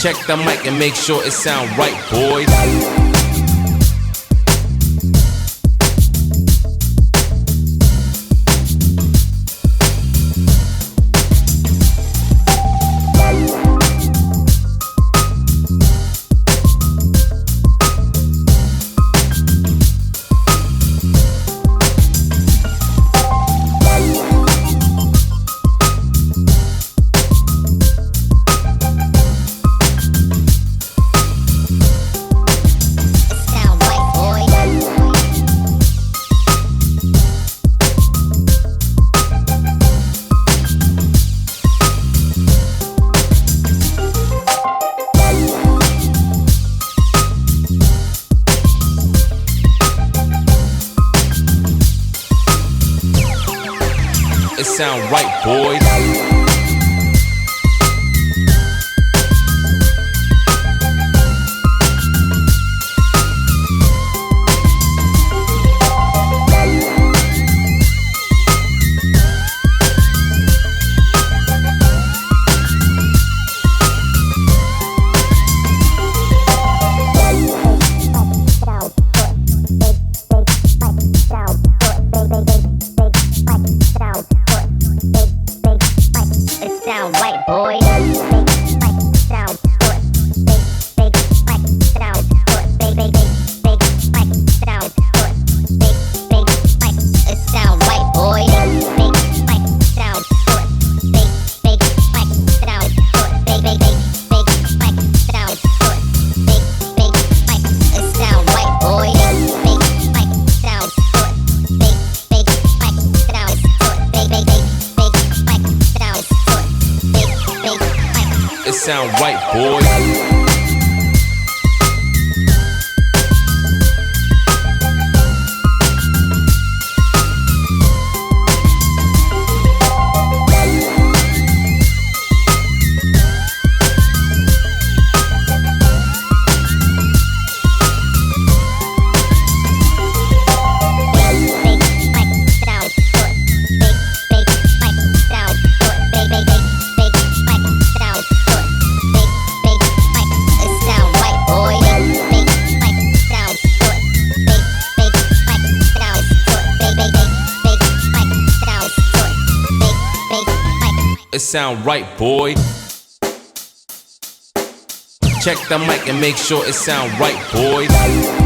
Check the mic and make sure it sound right, boys. It sound right, boys. Sound right, boys. It sound right, boy. Check the mic and make sure it sound right, boys.